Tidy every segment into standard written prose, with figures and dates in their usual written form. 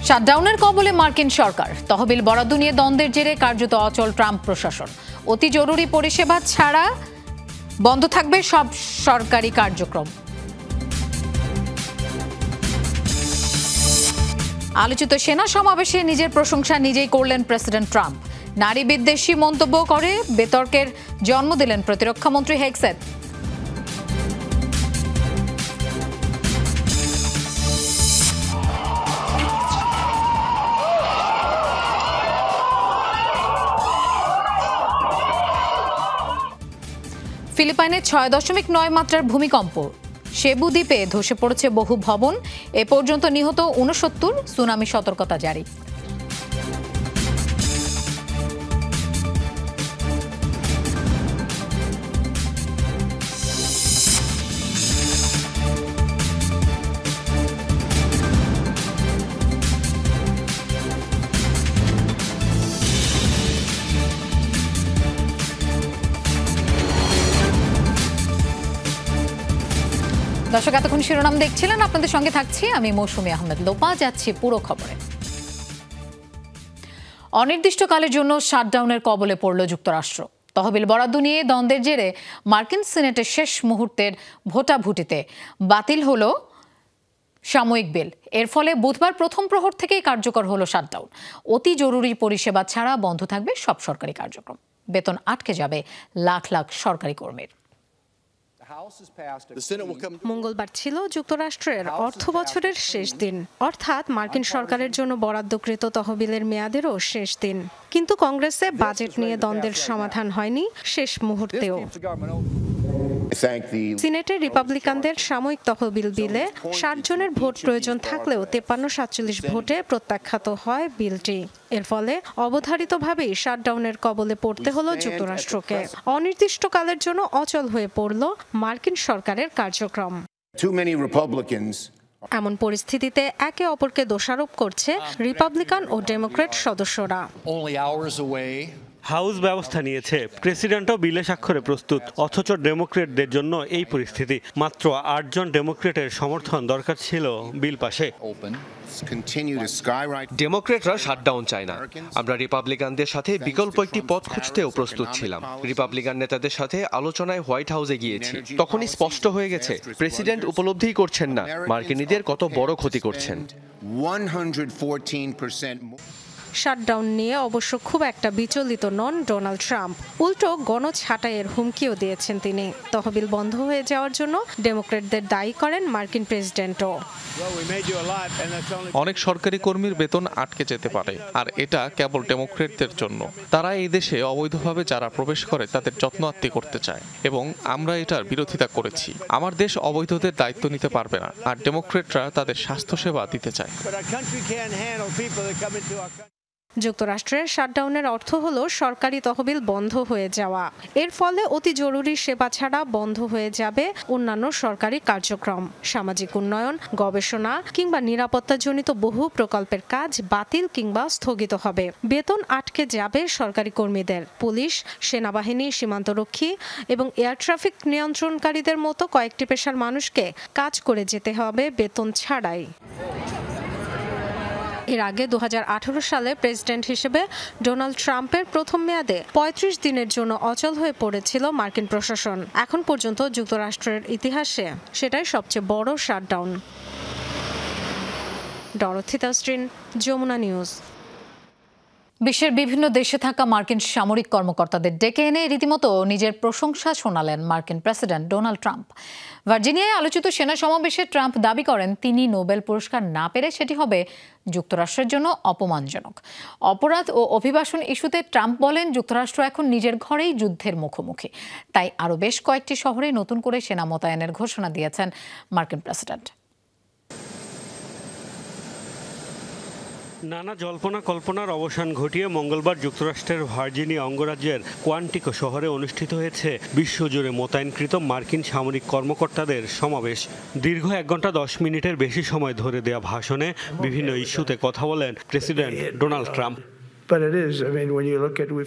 শাটডাউনের কবলে মার্কিন সরকার, তহবিল বরাদ্দ নিয়ে দ্বন্দ্বের জেরে কার্যত অচল ট্রাম্প প্রশাসন। অতি জরুরি পরিষেবা ছাড়া বন্ধ থাকবে সব সরকারি কার্যক্রম। আলোচিত সেনা সমাবেশে নিজের প্রশংসা নিজেই করলেন প্রেসিডেন্ট ট্রাম্প। নারী বিদ্বেষী মন্তব্য করে বিতর্কের জন্ম দিলেন প্রতিরক্ষামন্ত্রী হেগসেথ। ফিলিপাইনে 6.9 মাত্রার ভূমিকম্প, সেবু দ্বীপে ধসে পড়েছে বহু ভবন। এ পর্যন্ত নিহত 69, সুনামি সতর্কতা জারি। দর্শক, এতক্ষণ শিরোনাম দেখছিলেন, আপনাদের সঙ্গে থাকছি আমি মৌসুমী আহমেদ লোপা। যাচ্ছি পুরো খবরে। অনির্দিষ্টকালের জন্য শাটডাউনের কবলে পড়ল যুক্তরাষ্ট্র। তহবিল বরাদ্দ নিয়ে দ্বন্দ্বের জেরে মার্কিন সিনেটের শেষ মুহূর্তের ভোটাভুটিতে বাতিল হল সাময়িক বিল। এর ফলে বুধবার প্রথম প্রহর থেকেই কার্যকর হলো শাটডাউন। অতি জরুরি পরিষেবা ছাড়া বন্ধ থাকবে সব সরকারি কার্যক্রম। বেতন আটকে যাবে লাখ লাখ সরকারি কর্মীর। মঙ্গলবার ছিল যুক্তরাষ্ট্রের অর্থ বছরের শেষ দিন, অর্থাৎ মার্কিন সরকারের জন্য বরাদ্দকৃত তহবিলের মেয়াদেরও শেষ দিন। কিন্তু কংগ্রেসে বাজেট নিয়ে দ্বন্দ্বের সমাধান হয়নি শেষ মুহূর্তেও। সিনেটের রিপাবলিকানদের সাময়িক তহবিল বিলে 60 জনের ভোট প্রয়োজন থাকলেও 53-47 ভোটে প্রত্যাখ্যাত হয় বিলটি। এর ফলে অবধারিতভাবেই শাটডাউনের কবলে পড়তে হলো যুক্তরাষ্ট্রকে। অনির্দিষ্টকালের জন্য অচল হয়ে পড়ল মার্কিন সরকারের কার্যক্রম। এমন পরিস্থিতিতে একে অপরকে দোষারোপ করছে রিপাবলিকান ও ডেমোক্র্যাট সদস্যরা। হাউস ব্যবস্থা নিয়েছে, প্রেসিডেন্টও বিলে স্বাক্ষরে প্রস্তুত, অথচ ডেমোক্রেটদের জন্য এই পরিস্থিতি। মাত্র 8 জন ডেমোক্রেটের সমর্থন দরকার ছিল বিল পাশে। ডেমোক্রেটরা শাটডাউন চায় না। আমরা রিপাবলিকানদের সাথে বিকল্প একটি পথ খুঁজতেও প্রস্তুত ছিলাম। রিপাবলিকান নেতাদের সাথে আলোচনায় হোয়াইট হাউসে গিয়েছি। তখনই স্পষ্ট হয়ে গেছে প্রেসিডেন্ট উপলব্ধিই করছেন না মার্কিনীদের কত বড় ক্ষতি করছেন। শাটডাউন নিয়ে অবশ্য খুব একটা বিচলিত নন ডোনাল্ড ট্রাম্প। উল্টো গণছাঁটাইয়ের হুমকিও দিয়েছেন তিনি। তহবিল বন্ধ হয়ে যাওয়ার জন্য ডেমোক্রেটদের দায়ী করেন মার্কিন প্রেসিডেন্টও। অনেক সরকারি কর্মীর বেতন আটকে যেতে পারে, আর এটা কেবল ডেমোক্রেটদের জন্য। তারা এই দেশে অবৈধভাবে যারা প্রবেশ করে তাদের যত্ন আত্তি করতে চায়, এবং আমরা এটার বিরোধিতা করেছি। আমার দেশ অবৈধদের দায়িত্ব নিতে পারবে না, আর ডেমোক্রেটরা তাদের স্বাস্থ্যসেবা দিতে চায়। যুক্তরাষ্ট্রের শাটডাউনের অর্থ হলো সরকারি তহবিল বন্ধ হয়ে যাওয়া। এর ফলে অতি জরুরি সেবা ছাড়া বন্ধ হয়ে যাবে অন্যান্য সরকারি কার্যক্রম। সামাজিক উন্নয়ন, গবেষণা কিংবা নিরাপত্তাজনিত বহু প্রকল্পের কাজ বাতিল কিংবা স্থগিত হবে। বেতন আটকে যাবে সরকারি কর্মীদের। পুলিশ, সেনাবাহিনী, সীমান্তরক্ষী এবং এয়ার ট্রাফিক নিয়ন্ত্রণকারীদের মতো কয়েকটি পেশার মানুষকে কাজ করে যেতে হবে বেতন ছাড়াই। এর আগে 2018 সালে প্রেসিডেন্ট হিসেবে ডোনাল্ড ট্রাম্পের প্রথম মেয়াদে 35 দিনের জন্য অচল হয়ে পড়েছিল মার্কিন প্রশাসন। এখন পর্যন্ত যুক্তরাষ্ট্রের ইতিহাসে সেটাই সবচেয়ে বড় shutdown. Dorothy Tasrin, Jamuna news. বিশ্বের বিভিন্ন দেশে থাকা মার্কিন সামরিক কর্মকর্তাদের ডেকে এনে রীতিমতো নিজের প্রশংসা শোনালেন মার্কিন প্রেসিডেন্ট ডোনাল্ড ট্রাম্প। ভার্জিনিয়ায় আলোচিত সেনা সমাবেশে ট্রাম্প দাবি করেন তিনি নোবেল পুরস্কার না পেলে সেটি হবে যুক্তরাষ্ট্রের জন্য অপমানজনক। অপরাধ ও অভিবাসন ইস্যুতে ট্রাম্প বলেন যুক্তরাষ্ট্র এখন নিজের ঘরেই যুদ্ধের মুখোমুখি। তাই আরও বেশ কয়েকটি শহরে নতুন করে সেনা মোতায়েনের ঘোষণা দিয়েছেন মার্কিন প্রেসিডেন্ট। নানা জল্পনা কল্পনার অবসান ঘটিয়ে মঙ্গলবার যুক্তরাষ্ট্রের ভার্জিনিয়া অঙ্গরাজ্যের কোয়ান্টিকো শহরে অনুষ্ঠিত হয়েছে বিশ্বজুড়ে মোতায়েনকৃত মার্কিন সামরিক কর্মকর্তাদের সমাবেশ। দীর্ঘ 1 ঘন্টা 10 মিনিটের বেশি সময় ধরে দেয়া ভাষণে বিভিন্ন ইস্যুতে কথা বলেন প্রেসিডেন্ট ডোনাল্ড ট্রাম্প।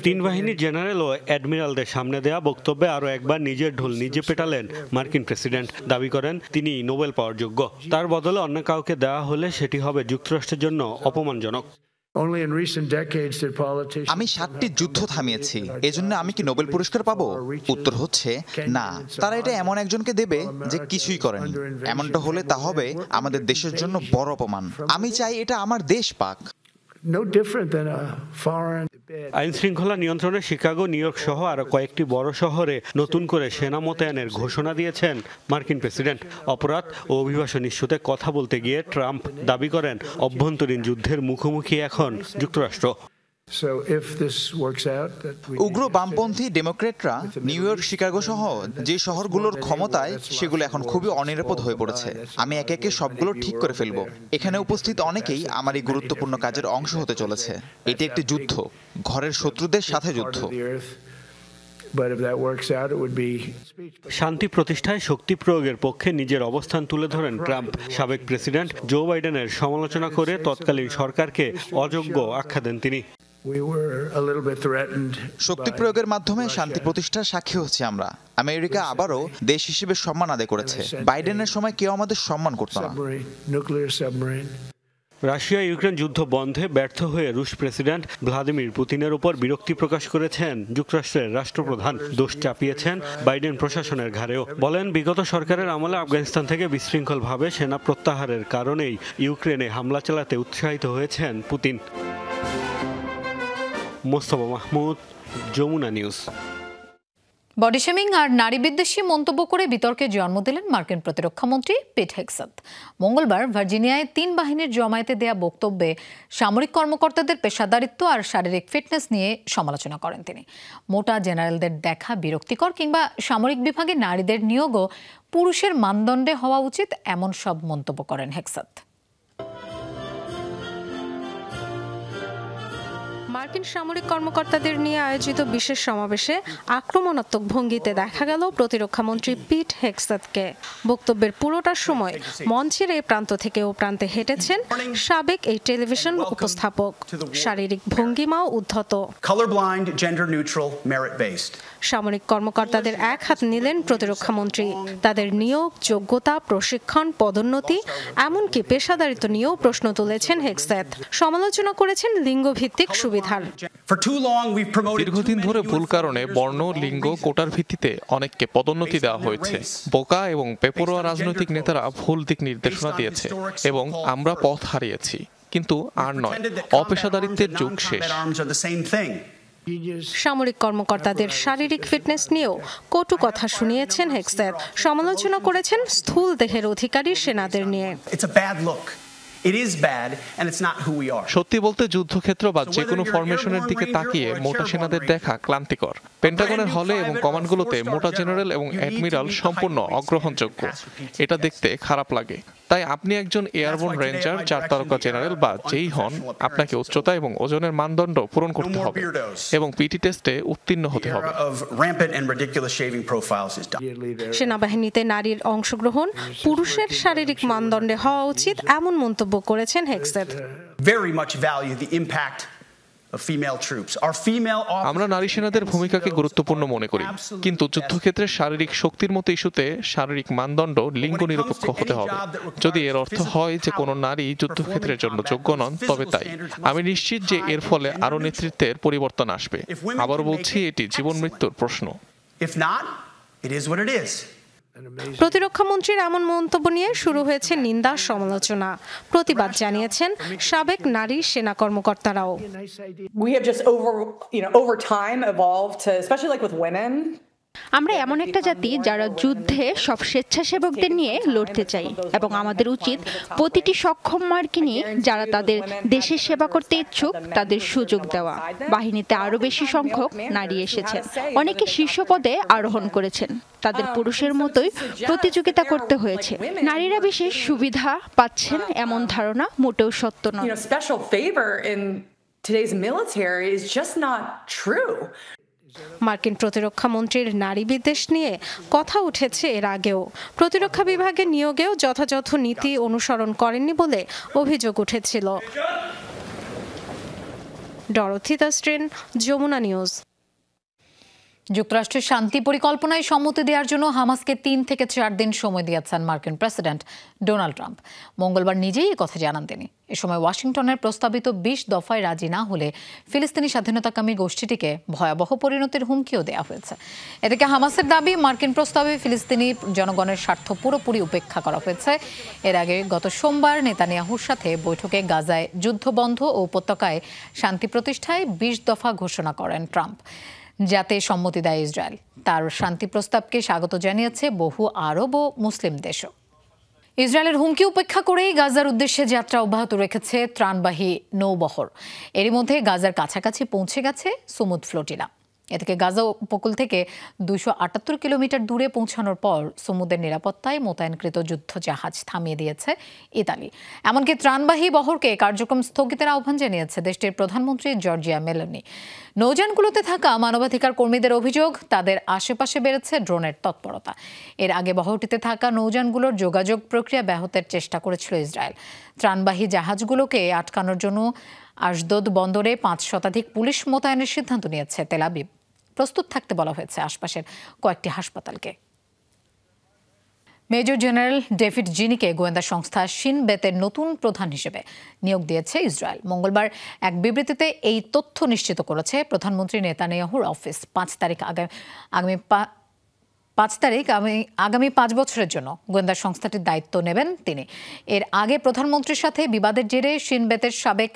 তিন বাহিনীর জেনারেল ও অ্যাডমিরালদের সামনে দেয়া বক্তব্যে আরও একবার নিজের ঢোল নিজে পেটালেন মার্কিন প্রেসিডেন্ট। দাবি করেন তিনি নোবেল পাওয়ার যোগ্য। তার বদলে অন্য কাউকে দেওয়া হলে সেটি হবে যুক্তরাষ্ট্রের জন্য অপমানজনক। আমি 7টি যুদ্ধ থামিয়েছি, এজন্য আমি কি নোবেল পুরস্কার পাবো? উত্তর হচ্ছে না। তারা এটা এমন একজনকে দেবে যে কিছুই করেনি। এমনটা হলে তা হবে আমাদের দেশের জন্য বড় অপমান। আমি চাই এটা আমার দেশ পাক। আইন শৃঙ্খলা নিয়ন্ত্রণে শিকাগো, নিউ ইয়র্ক সহ আরো কয়েকটি বড় শহরে নতুন করে সেনা মোতায়েনের ঘোষণা দিয়েছেন মার্কিন প্রেসিডেন্ট। অপরাধ ও অভিবাসন ইস্যুতে কথা বলতে গিয়ে ট্রাম্প দাবি করেন অভ্যন্তরীণ যুদ্ধের মুখোমুখি এখন যুক্তরাষ্ট্র। উগ্র বামপন্থী ডেমোক্রেটরা নিউ ইয়র্ক, শিকাগো সহ যে শহরগুলোর ক্ষমতায়, সেগুলো এখন খুবই অনিরাপদ হয়ে পড়েছে। আমি একে একে সবগুলো ঠিক করে ফেলবো। এখানে উপস্থিত অনেকেই আমার এই গুরুত্বপূর্ণ কাজের অংশ হতে চলেছে। এটি একটি যুদ্ধ, ঘরের শত্রুদের সাথে যুদ্ধ। শান্তি প্রতিষ্ঠায় শক্তি প্রয়োগের পক্ষে নিজের অবস্থান তুলে ধরেন ট্রাম্প। সাবেক প্রেসিডেন্ট জো বাইডেনের সমালোচনা করে তৎকালীন সরকারকে অযোগ্য আখ্যা দেন তিনি। শক্তি প্রয়োগের মাধ্যমে শান্তি প্রতিষ্ঠার সাক্ষী হচ্ছে আমরা। আমেরিকা আবারও দেশ হিসেবে সম্মান আদায় করেছে। বাইডেনের সময় কেউ আমাদের সম্মান করত না। রাশিয়া ইউক্রেন যুদ্ধ বন্ধে ব্যর্থ হয়ে রুশ প্রেসিডেন্ট ভ্লাদিমির পুতিনের উপর বিরক্তি প্রকাশ করেছেন যুক্তরাষ্ট্রের রাষ্ট্রপ্রধান। দোষ চাপিয়েছেন বাইডেন প্রশাসনের ঘাড়েও। বলেন বিগত সরকারের আমলে আফগানিস্তান থেকে বিশৃঙ্খলভাবে সেনা প্রত্যাহারের কারণেই ইউক্রেনে হামলা চালাতে উৎসাহিত হয়েছেন Putin. Mostafa Mahmud, Jamuna News. Body shaming আর নারী বিদ্বেষী মন্তব্য করে বিতর্কে জন্ম দিলেন মার্কিন প্রতিরক্ষামন্ত্রী পিট হেগসেথ। মঙ্গলবার ভার্জিনিয়ায় 3 বাহিনীর জমায়েতে দেয়া বক্তব্যে সামরিক কর্মকর্তাদের পেশাদারিত্ব আর শারীরিক ফিটনেস নিয়ে সমালোচনা করেন তিনি। মোটা জেনারেলদের দেখা বিরক্তিকর কিংবা সামরিক বিভাগে নারীদের নিয়োগও পুরুষের মানদণ্ডে হওয়া উচিত, এমন সব মন্তব্য করেন হেগসেথ। মার্কিন সামরিক কর্মকর্তাদের নিয়ে আয়োজিত বিশেষ সমাবেশে আক্রমণাত্মক ভঙ্গিতে দেখা গেল প্রতিরক্ষামন্ত্রী পিট হেগসেথকে। বক্তব্যের পুরোটার সময় মঞ্চের এই প্রান্ত থেকে ও প্রান্তে হেঁটেছেন সাবেক এই টেলিভিশন উপস্থাপক। শারীরিক ভঙ্গিমাও উদ্ধত। সামরিক কর্মকর্তাদের এক হাত নিলেন প্রতিরক্ষামন্ত্রী। তাদের নিয়োগ, যোগ্যতা, প্রশিক্ষণ, পদোন্নতি, এমনকি পেশাদারিত্ব নিয়েও প্রশ্ন তুলেছেন হেগসেথ। সমালোচনা করেছেন লিঙ্গভিত্তিক সুবিধা। দীর্ঘদিন ধরে ভুল কারণে বর্ণ, লিঙ্গ, কোটার ভিত্তিতে অনেককে পদোন্নতি দেওয়া হয়েছে। বোকা এবং বেপরোয়া রাজনৈতিক নেতারা ভুল দিক নির্দেশনা দিয়েছে এবং আমরা পথ হারিয়েছি। কিন্তু আর নয়, অপেশাদারিত্বের যুগ শেষ। সামরিক কর্মকর্তাদের শারীরিক ফিটনেস নিয়েও কটু কথা শুনিয়েছেন হেগসেথ। সমালোচনা করেছেন স্থূল দেহের অধিকারী সেনাদের নিয়ে। সত্যি বলতে যুদ্ধক্ষেত্র বা যে কোনো ফরমেশনের দিকে তাকিয়ে মোটা সেনাদের দেখা ক্লান্তিকর। পেন্টাগনের হলে এবং কমান্ডগুলোতে মোটা জেনারেল এবং অ্যাডমিরাল সম্পূর্ণ অগ্রহণযোগ্য। এটা দেখতে খারাপ লাগে। তাই আপনি একজন এয়ারবোর্ন রেঞ্জার, 4 তারকা জেনারেল বা যেই হন, আপনাকে উচ্চতা এবং ওজনের মানদণ্ড পূরণ করতে হবে এবং পিটি টেস্টে উত্তীর্ণ হতে হবে। সেনাবাহিনীতে নারীর অংশগ্রহণ পুরুষের শারীরিক মানদণ্ডে হওয়া উচিত, এমন মন্তব্য করেছেন হেগসেথ। আমরা নারী সেনাদের ভূমিকাকে গুরুত্বপূর্ণ মনে করি, কিন্তু যুদ্ধক্ষেত্রে শারীরিক শক্তির মতো ইস্যুতে শারীরিক মানদণ্ড লিঙ্গ নিরপেক্ষ হতে হবে। যদি এর অর্থ হয় যে কোনো নারী যুদ্ধক্ষেত্রের জন্য যোগ্য নন, তবে তাই। আমি নিশ্চিত যে এর ফলে আরও নেতৃত্বের পরিবর্তন আসবে। আবার বলছি, এটি জীবন মৃত্যুর প্রশ্ন। প্রতিরক্ষামন্ত্রীর এমন মন্তব্য নিয়ে শুরু হয়েছে নিন্দা, সমালোচনা। প্রতিবাদ জানিয়েছেন সাবেক নারী সেনা কর্মকর্তারাও। আমরা এমন একটা জাতি যারা যুদ্ধে সব স্বেচ্ছাসেবকদের নিয়ে লড়তে চাই, এবং আমাদের উচিত প্রতিটি সক্ষম মার্কিনী যারা তাদের দেশের সেবা করতে ইচ্ছুক তাদের সুযোগ দেওয়া। বাহিনীতে আরো বেশি সংখ্যক নারী এসেছেন, অনেকে শীর্ষ পদে আরোহণ করেছেন। তাদের পুরুষের মতোই প্রতিযোগিতা করতে হয়েছে। নারীরা বিশেষ সুবিধা পাচ্ছেন এমন ধারণা মোটেও সত্য নয়। মার্কিন প্রতিরক্ষা মন্ত্রীর নারী বিদ্বেষ নিয়ে কথা উঠেছে এর আগেও। প্রতিরক্ষা বিভাগে নিয়োগেও যথাযথ নীতি অনুসরণ করেননি বলে অভিযোগ উঠেছিল। ডরথি তাস্ট্রিন, যমুনা নিউজ। যুক্তরাষ্ট্রের শান্তি পরিকল্পনায় সম্মতি দেওয়ার জন্য হামাসকে 3 থেকে 4 দিন সময় দিয়েছেন মার্কিন প্রেসিডেন্ট ডোনাল্ড ট্রাম্প। মঙ্গলবার নিজেই এই কথা জানান তিনি। এ সময় ওয়াশিংটনের প্রস্তাবিত 20 দফায় রাজি না হলে ফিলিস্তিনি স্বাধীনতাকামী গোষ্ঠীটিকে ভয়াবহ পরিণতির হুমকিও দেওয়া হয়েছে। এদিকে হামাসের দাবি, মার্কিন প্রস্তাবে ফিলিস্তিনি জনগণের স্বার্থ পুরোপুরি উপেক্ষা করা হয়েছে। এর আগে গত সোমবার নেতানিয়াহুর সাথে বৈঠকে গাজায় যুদ্ধবন্ধ ও উপত্যকায় শান্তি প্রতিষ্ঠায় 20 দফা ঘোষণা করেন ট্রাম্প, যাতে সম্মতি দেয় ইসরায়েল। তার শান্তি প্রস্তাবকে স্বাগত জানিয়েছে বহু আরব ও মুসলিম দেশও। ইসরায়েলের হুমকি উপেক্ষা করেই গাজার উদ্দেশ্যে যাত্রা অব্যাহত রেখেছে ত্রাণবাহী নৌবহর। এরই মধ্যে গাজার কাছাকাছি পৌঁছে গেছে সুমুদ ফ্লোটিলা। এদিকে গাজা উপকূল থেকে 278 কিলোমিটার দূরে পৌঁছানোর পর সুমুদের নিরাপত্তায় মোতায়েনকৃত যুদ্ধ জাহাজ থামিয়ে দিয়েছে ইতালি। এমনকি ত্রাণবাহী বহরকে কার্যক্রম স্থগিতের আহ্বান জানিয়েছে দেশটির প্রধানমন্ত্রী জর্জিয়া মেলোনি। নৌযানগুলোতে থাকা মানবাধিকার কর্মীদের অভিযোগ, তাদের আশেপাশে বেড়েছে ড্রোনের তৎপরতা। এর আগে বহরটিতে থাকা নৌযানগুলোর যোগাযোগ প্রক্রিয়া ব্যাহতের চেষ্টা করেছিল ইসরায়েল। ত্রাণবাহী জাহাজগুলোকে আটকানোর জন্য আশদোদ বন্দরে 5 শতাধিক পুলিশ মোতায়েনের সিদ্ধান্ত নিয়েছে তেল আবিব। প্রস্তুত থাকতে বলা হয়েছে আশপাশের কয়েকটি হাসপাতালকে। মেজর জেনারেল ডেভিড জিনিকে গোয়েন্দা সংস্থা শিন বেতের নতুন প্রধান হিসেবে নিয়োগ দিয়েছে ইসরায়েল। মঙ্গলবার এক বিবৃতিতে এই তথ্য নিশ্চিত করেছে প্রধানমন্ত্রী নেতানিয়াহুর অফিস। 5 তারিখ আগামী 5 বছরের জন্য গোয়েন্দা সংস্থাটির দায়িত্ব নেবেন তিনি। এর আগে প্রধানমন্ত্রীর সাথে বিবাদের জেরে শিন বেতের সাবেক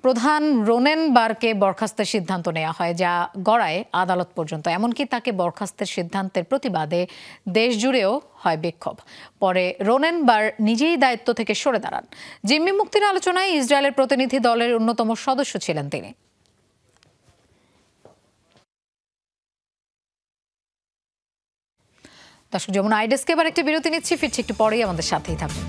প্রধান রোনেন বারকে বরখাস্তের সিদ্ধান্ত নেওয়া হয়, যা গড়ায় আদালত পর্যন্ত। এমনকি তাকে বরখাস্তের সিদ্ধান্তের প্রতিবাদে দেশ জুড়েও হয় বিক্ষোভ। পরে রোনেন বার নিজেই দায়িত্ব থেকে সরে দাঁড়ান। জিম্মি মুক্তির আলোচনায় ইসরায়েলের প্রতিনিধি দলের অন্যতম সদস্য ছিলেন তিনি। দর্শক, যমুনা আইডেস্কে এবার একটি বিরতি নিচ্ছি, ফিরছি একটু পরেই, আমাদের সাথেই থাকুন।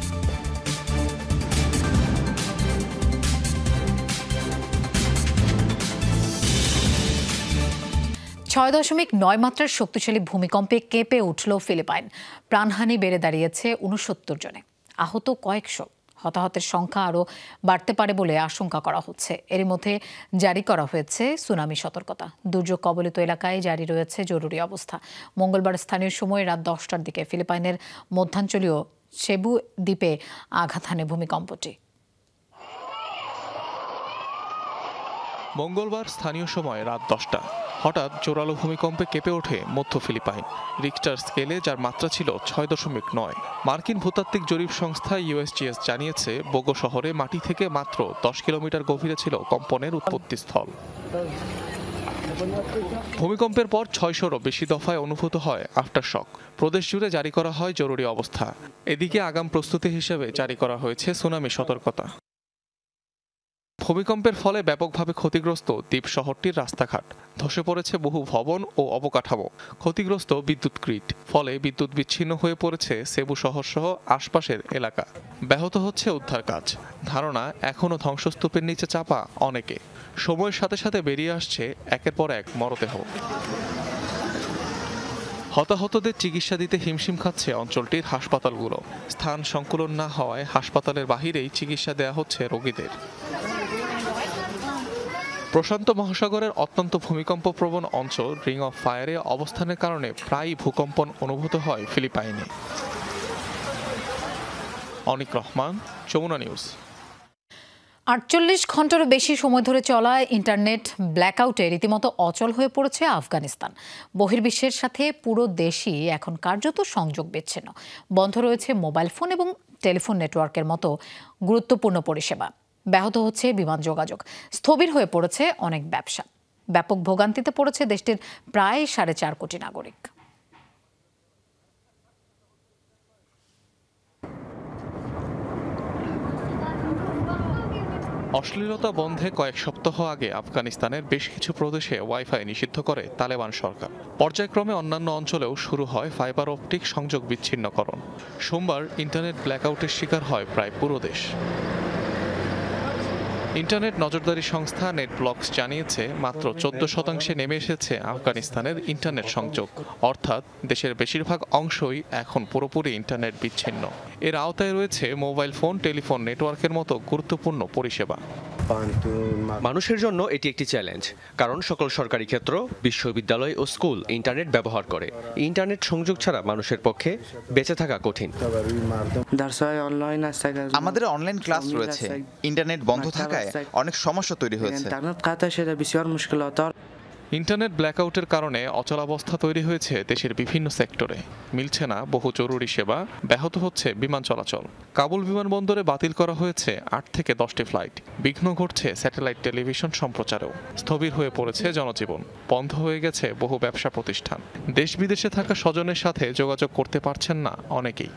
6.9 মাত্রার শক্তিশালী ভূমিকম্পে কেঁপে উঠল ফিলিপাইন। প্রাণহানি বেড়ে দাঁড়িয়েছে 69 জনে, আহত কয়েকশো। হতাহতের সংখ্যা আরও বাড়তে পারে বলে আশঙ্কা করা হচ্ছে। এরই মধ্যে জারি করা হয়েছে সুনামি সতর্কতা। দুর্যোগ কবলিত এলাকায় জারি রয়েছে জরুরি অবস্থা। মঙ্গলবার স্থানীয় সময় রাত 10টার দিকে ফিলিপাইনের মধ্যাঞ্চলীয় সেবু দ্বীপে আঘাত হানে ভূমিকম্পটি। মঙ্গলবার স্থানীয় সময় রাত 10টা হঠাৎ জোরালো ভূমিকম্পে কেঁপে ওঠে মধ্য ফিলিপাইন। রিক্টার স্কেলে যার মাত্রা ছিল 6.9। মার্কিন ভূতাত্ত্বিক জরিপ সংস্থা ইউএসজিএস জানিয়েছে বোগো শহরে মাটি থেকে মাত্র 10 কিলোমিটার গভীরে ছিল কম্পনের উৎপত্তিস্থল। ভূমিকম্পের পর 600-রও বেশি দফায় অনুভূত হয় আফটারশক। প্রদেশ জুড়ে জারি করা হয় জরুরি অবস্থা। এদিকে আগাম প্রস্তুতি হিসেবে জারি করা হয়েছে সুনামি সতর্কতা। ভূমিকম্পের ফলে ব্যাপকভাবে ক্ষতিগ্রস্ত দ্বীপ শহরটির রাস্তাঘাট। ধসে পড়েছে বহু ভবন ও অবকাঠামো। ক্ষতিগ্রস্ত বিদ্যুৎ গ্রিড, ফলে বিদ্যুৎ বিচ্ছিন্ন হয়ে পড়েছে সেবু শহর সহ আশপাশের এলাকা। ব্যাহত হচ্ছে উদ্ধার কাজ। ধারণা, এখনও ধ্বংসস্তূপের নিচে চাপা অনেকে। সময়ের সাথে সাথে বেরিয়ে আসছে একের পর এক মরদেহ। হতাহতদের চিকিৎসা দিতে হিমশিম খাচ্ছে অঞ্চলটির হাসপাতালগুলো। স্থান সংকুলন না হওয়ায় হাসপাতালের বাহিরেই চিকিৎসা দেওয়া হচ্ছে রোগীদের। প্রশান্ত মহাসাগরের অত্যন্ত ভূমিকম্প প্রবণ অঞ্চল রিং অফ ফায়ারে অবস্থানের কারণে প্রায়ই ভূকম্পন অনুভূত হয় ফিলিপাইনে। অনিক রহমান, যমুনা নিউজ। 48 ঘন্টারও বেশি সময় ধরে চলা ইন্টারনেট ব্ল্যাকআউটে রীতিমতো অচল হয়ে পড়েছে আফগানিস্তান। বহির্বিশ্বের সাথে পুরো দেশই এখন কার্যত সংযোগ বিচ্ছিন্ন। বন্ধ রয়েছে মোবাইল ফোন এবং টেলিফোন নেটওয়ার্কের মতো গুরুত্বপূর্ণ পরিষেবা। ব্যাহত হচ্ছে বিমান যোগাযোগ। স্থবির হয়ে পড়েছে অনেক ব্যবসা। ব্যাপক ভোগান্তিতে পড়েছে দেশটির প্রায় 4.5 কোটি নাগরিক। অশ্লীলতা বন্ধে কয়েক সপ্তাহ আগে আফগানিস্তানের বেশ কিছু প্রদেশে ওয়াইফাই নিষিদ্ধ করে তালেবান সরকার। পর্যায়ক্রমে অন্যান্য অঞ্চলেও শুরু হয় ফাইবার অপটিক সংযোগ বিচ্ছিন্নকরণ। সোমবার ইন্টারনেট ব্ল্যাকআউটের শিকার হয় প্রায় পুরো দেশ। ইন্টারনেট নজরদারি সংস্থা নেটব্লকস জানিয়েছে মাত্র 14% নেমে এসেছে আফগানিস্তানের ইন্টারনেট সংযোগ, অর্থাৎ দেশের বেশিরভাগ অংশই এখন পুরোপুরি ইন্টারনেট বিচ্ছিন্ন। এর আওতায় রয়েছে মোবাইল ফোন, টেলিফোন নেটওয়ার্কের মতো গুরুত্বপূর্ণ পরিষেবা। মানুষের জন্য এটি একটি চ্যালেঞ্জ, কারণ সকল সরকারি ক্ষেত্র, বিশ্ববিদ্যালয় ও স্কুল ইন্টারনেট ব্যবহার করে। ইন্টারনেট সংযোগ ছাড়া মানুষের পক্ষে বেঁচে থাকা কঠিন। আমাদের অনলাইন ক্লাস রয়েছে, ইন্টারনেট বন্ধ থাকায় অনেক সমস্যা তৈরি হয়েছে। ইন্টারনেট ব্ল্যাকআউটের কারণে অচলাবস্থা তৈরি হয়েছে দেশের বিভিন্ন সেক্টরে। মিলছে না বহু জরুরি সেবা, ব্যাহত হচ্ছে বিমান চলাচল। কাবুল বিমানবন্দরে বাতিল করা হয়েছে 8 থেকে 10টি ফ্লাইট। বিঘ্ন ঘটছে স্যাটেলাইট টেলিভিশন সম্প্রচারেও। স্থবির হয়ে পড়েছে জনজীবন, বন্ধ হয়ে গেছে বহু ব্যবসা প্রতিষ্ঠান। দেশ বিদেশে থাকা স্বজনের সাথে যোগাযোগ করতে পারছেন না অনেকেই।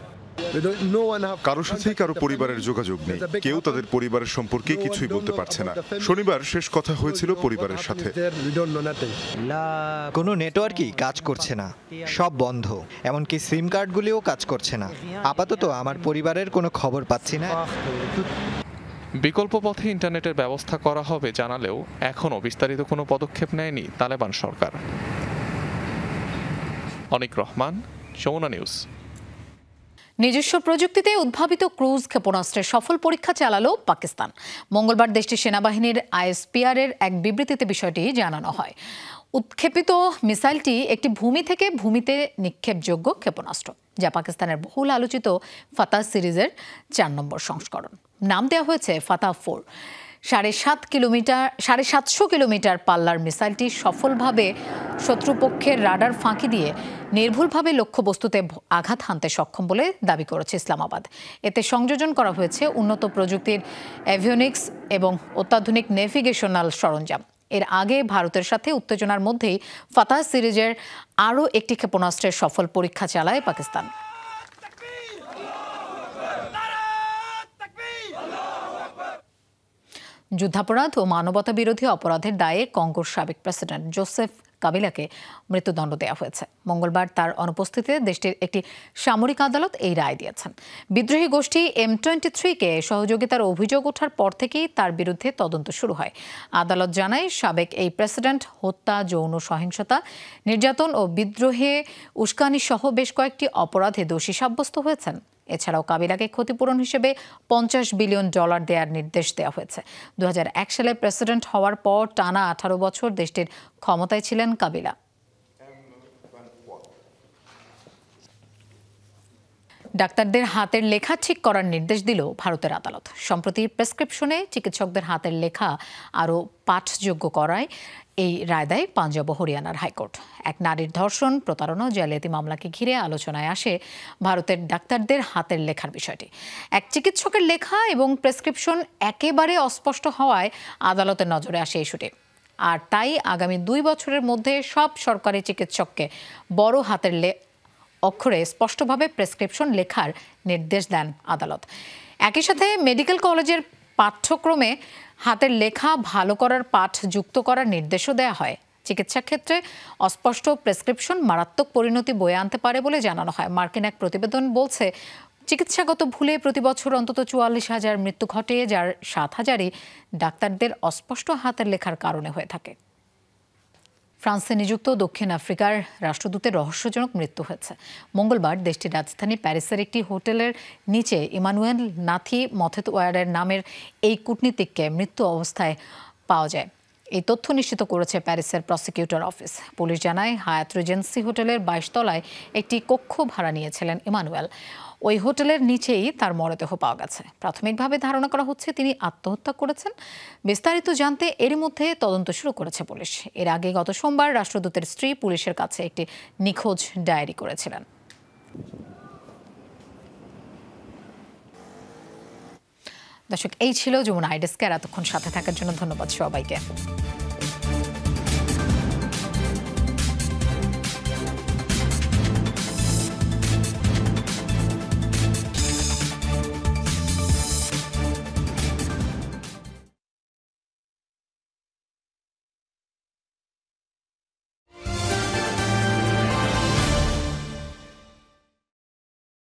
কারোর সাথেই কারো পরিবারের যোগাযোগ নেই, কেউ তাদের পরিবারের সম্পর্কে কিছুই বলতে পারছে না। শনিবার শেষ কথা হয়েছিল পরিবারের সাথে। কোনো নেটওয়ার্কই কাজ করছে না, সব বন্ধ, এমনকি সিম কার্ডগুলিও কাজ করছে না। আপাতত আমার পরিবারের কোনো খবর পাচ্ছি না। বিকল্প পথে ইন্টারনেটের ব্যবস্থা করা হবে জানালেও এখনও বিস্তারিত কোনো পদক্ষেপ নেয়নি তালেবান সরকার। অনিক রহমান, যমুনা নিউজ। নিজস্ব প্রযুক্তিতে উদ্ভাবিত ক্রুজ ক্ষেপণাস্ত্রের সফল পরীক্ষা চালালো পাকিস্তান। মঙ্গলবার দেশটির সেনাবাহিনীর আইএসপিআর-এর এক বিবৃতিতে বিষয়টি জানানো হয়। উৎক্ষেপিত মিসাইলটি একটি ভূমি থেকে ভূমিতে নিক্ষেপযোগ্য ক্ষেপণাস্ত্র, যা পাকিস্তানের বহুল আলোচিত ফাতাহ সিরিজের 4 নম্বর সংস্করণ। নাম দেওয়া হয়েছে ফাতাহ 4। 750 কিলোমিটার পাল্লার মিসাইলটি সফলভাবে শত্রুপক্ষের রাডার ফাঁকি দিয়ে নির্ভুলভাবে লক্ষ্যবস্তুতে আঘাত হানতে সক্ষম বলে দাবি করেছে ইসলামাবাদ। এতে সংযোজন করা হয়েছে উন্নত প্রযুক্তির এভিওনিক্স এবং অত্যাধুনিক নেভিগেশনাল সরঞ্জাম। এর আগে ভারতের সাথে উত্তেজনার মধ্যেই ফাতাহ সিরিজের আরও একটি ক্ষেপণাস্ত্রের সফল পরীক্ষা চালায় পাকিস্তান। যুদ্ধাপরাধ ও মানবতা বিরোধী অপরাধের দায়ে কঙ্গোর সাবেক প্রেসিডেন্ট জোসেফ কাবিলাকে মৃত্যুদণ্ড দেওয়া হয়েছে। মঙ্গলবার তার অনুপস্থিতিতে দেশটির একটি সামরিক আদালত এই রায় দিয়েছেন। বিদ্রোহী গোষ্ঠী M23-কে সহযোগিতার অভিযোগ ওঠার পর থেকেই তার বিরুদ্ধে তদন্ত শুরু হয়। আদালত জানায়, সাবেক এই প্রেসিডেন্ট হত্যা, যৌন সহিংসতা, নির্যাতন ও বিদ্রোহে উস্কানি সহ বেশ কয়েকটি অপরাধে দোষী সাব্যস্ত হয়েছেন। এছাড়াও কাবিলাকে ক্ষতিপূরণ হিসেবে $50 বিলিয়ন দেওয়ার নির্দেশ দেওয়া হয়েছে। 2001 সালে প্রেসিডেন্ট হওয়ার পর টানা 18 বছর দেশটির ক্ষমতায় ছিলেন কাবিলা। ডাক্তারদের হাতের লেখা ঠিক করার নির্দেশ দিল ভারতের আদালত। সম্প্রতি প্রেসক্রিপশনে চিকিৎসকদের হাতের লেখা আরও পাঠযোগ্য করায় এই রায় দেয় পাঞ্জাব ও হরিয়ানার হাইকোর্ট। এক নারীর ধর্ষণ, প্রতারণা, জালিয়াতি মামলাকে ঘিরে আলোচনায় আসে ভারতের ডাক্তারদের হাতের লেখার বিষয়টি। এক চিকিৎসকের লেখা এবং প্রেসক্রিপশন একেবারে অস্পষ্ট হওয়ায় আদালতের নজরে আসে ইস্যুটি। আর তাই আগামী 2 বছরের মধ্যে সব সরকারি চিকিৎসককে বড় হাতের অক্ষরে স্পষ্টভাবে প্রেসক্রিপশন লেখার নির্দেশ দেন আদালত। একই সাথে মেডিকেল কলেজের পাঠ্যক্রমে হাতের লেখা ভালো করার পাঠ যুক্ত করার নির্দেশও দেওয়া হয়। চিকিৎসা ক্ষেত্রে অস্পষ্ট প্রেসক্রিপশন মারাত্মক পরিণতি বয়ে আনতে পারে বলে জানানো হয়। মার্কিন এক প্রতিবেদন বলছে, চিকিৎসাগত ভুলে প্রতি বছর অন্তত 44,000 মৃত্যু ঘটে, যার 7,000ই ডাক্তারদের অস্পষ্ট হাতের লেখার কারণে হয়ে থাকে। ফ্রান্সে নিযুক্ত দক্ষিণ আফ্রিকার রাষ্ট্রদূতের রহস্যজনক মৃত্যু হয়েছে। মঙ্গলবার দেশটির রাজধানী প্যারিসের একটি হোটেলের নিচে ইমানুয়েল নাথি মথেতওয়ারের নামের এই কূটনীতিককে মৃত্যু অবস্থায় পাওয়া যায়। এই তথ্য নিশ্চিত করেছে প্যারিসের প্রসিকিউটর অফিস। পুলিশ জানায়, হায়াত রিজেন্সি হোটেলের 22 তলায় একটি কক্ষ ভাড়া নিয়েছিলেন ইমানুয়েল। ওই হোটেলের নিচেই তার মরদেহ পাওয়া গেছে। প্রাথমিকভাবে ধারণা করা হচ্ছে তিনি আত্মহত্যা করেছেন। বিস্তারিত জানতে এরই মধ্যে তদন্ত শুরু করেছে পুলিশ। এর আগে গত সোমবার রাষ্ট্রদূতের স্ত্রী পুলিশের কাছে একটি নিখোঁজ ডায়েরি করেছিলেন। দর্শক, এই ছিল যমুনা আই ডেস্কের। এতক্ষণ সাথে থাকার জন্য ধন্যবাদ সবাইকে।